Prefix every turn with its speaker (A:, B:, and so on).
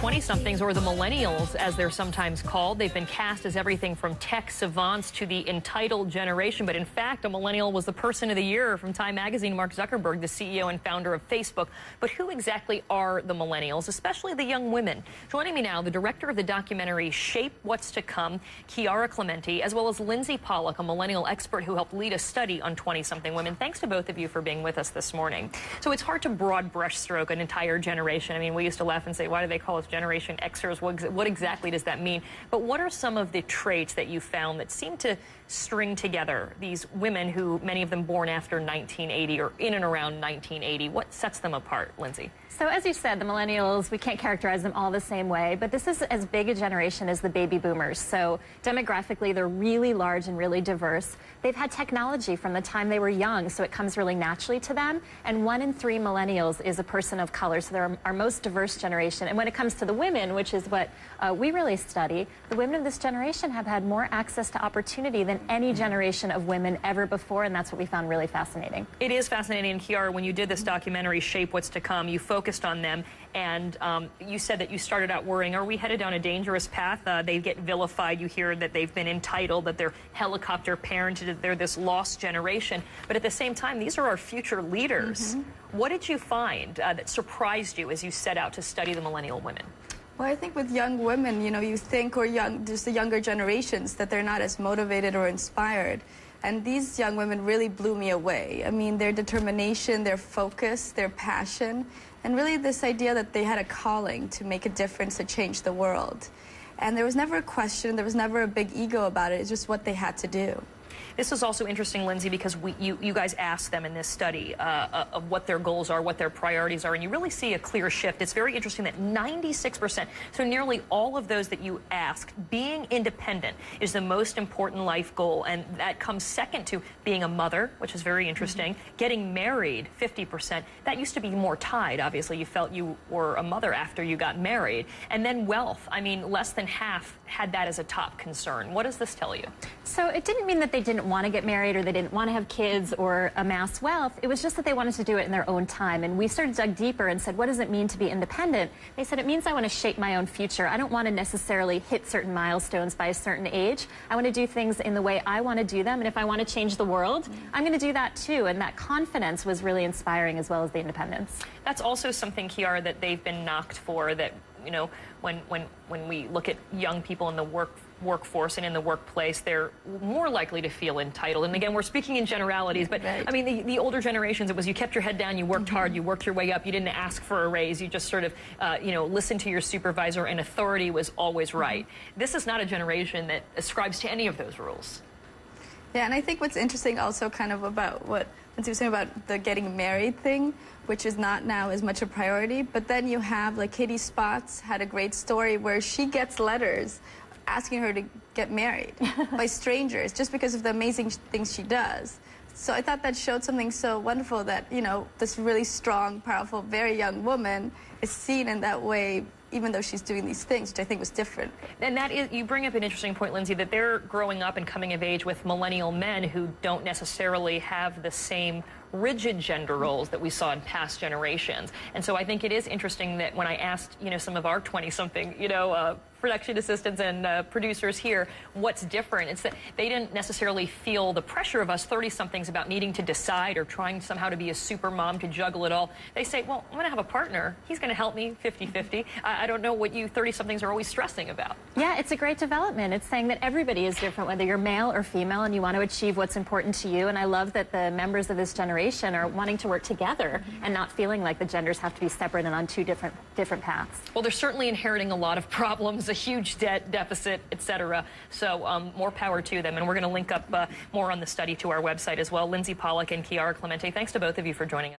A: 20-somethings, or the Millennials, as they're sometimes called. They've been cast as everything from tech savants to the entitled generation. But in fact, a Millennial was the Person of the Year from Time Magazine. Mark Zuckerberg, the CEO and founder of Facebook. But who exactly are the Millennials, especially the young women? Joining me now, the director of the documentary Shape What's to Come, Kiara Clemente, as well as Lindsey Pollak, a Millennial expert who helped lead a study on 20-something women. Thanks to both of you for being with us this morning. So it's hard to broad brushstroke an entire generation. I mean, we used to laugh and say, why do they call us Generation Xers? What exactly does that mean? But what are some of the traits that you found that seem to string together these women who, many of them born after 1980 or in and around 1980? What sets them apart, Lindsey?
B: So as you said, the Millennials, we can't characterize them all the same way, but this is as big a generation as the baby boomers. So demographically, they're really large and really diverse. They've had technology from the time they were young, so it comes really naturally to them. And 1 in 3 Millennials is a person of color, so they're our most diverse generation. And when it comes to the women, which is what we really study, the women of this generation have had more access to opportunity than any generation of women ever before, and that's what we found really fascinating.
A: It is fascinating. And Kiara, when you did this documentary, Shape What's to Come, you focused on them, and you said that you started out worrying, are we headed down a dangerous path? They get vilified. You hear that they've been entitled, that they're helicopter parented, they're this lost generation. But at the same time, these are our future leaders. What did you find that surprised you as you set out to study the millennial women?
C: Well, I think with young women, you think, or just the younger generations, that they're not as motivated or inspired. And these young women really blew me away. I mean, their determination, their focus, their passion, and really this idea that they had a calling to make a difference, to change the world. And there was never a question, there was never a big ego about it. It's just what they had to do.
A: This is also interesting, Lindsey, because you guys asked them in this study of what their goals are, what their priorities are, and you really see a clear shift. It's very interesting that 96%, so nearly all of those that you asked, being independent is the most important life goal, and that comes second to being a mother, which is very interesting, getting married, 50%. That used to be more tied, obviously. You felt you were a mother after you got married. And then wealth, I mean, less than half had that as a top concern. What does this tell you?
B: So it didn't mean that they didn't want to get married or they didn't want to have kids or amass wealth. It was just that they wanted to do it in their own time. And we started to dug deeper and said, what does it mean to be independent? They said, it means I want to shape my own future. I don't want to necessarily hit certain milestones by a certain age. I want to do things in the way I want to do them. And if I want to change the world, I'm going to do that too. And that confidence was really inspiring, as well as the independence.
A: That's also something, Kiara, that they've been knocked for, that, when we look at young people in the workforce and in the workplace, they're more likely to feel entitled. And again, we're speaking in generalities, but
C: right.
A: I mean, the older generations, it was you kept your head down, you worked hard, you worked your way up, you didn't ask for a raise, you just sort of, listened to your supervisor, and authority was always right. This is not a generation that ascribes to any of those rules.
C: Yeah, and I think what's interesting also kind of about what Lindsey was saying about the getting married thing, which is not now as much a priority, but then you have, like, Katie Spotts had a great story where she gets letters asking her to get married by strangers just because of the amazing things she does. So I thought that showed something so wonderful, that, this really strong, powerful, very young woman is seen in that way, even though she's doing these things, which I think was different.
A: And that is, you bring up an interesting point, Lindsey, that they're growing up and coming of age with millennial men who don't necessarily have the same rigid gender roles that we saw in past generations. And so I think it is interesting that when I asked, some of our 20-something, production assistants and producers here, what's different? It's that they didn't necessarily feel the pressure of us 30-somethings about needing to decide or trying somehow to be a super mom to juggle it all. They say, well, I'm going to have a partner. He's going to help me 50-50. I don't know what you 30-somethings are always stressing about.
B: Yeah, it's a great development. It's saying that everybody is different, whether you're male or female, and you want to achieve what's important to you. And I love that the members of this generation are wanting to work together and not feeling like the genders have to be separate and on two different paths.
A: Well, they're certainly inheriting a lot of problems, a huge debt deficit, etc. So more power to them. And we're going to link up more on the study to our website as well. Lindsey Pollak and Kiara Clemente, thanks to both of you for joining us.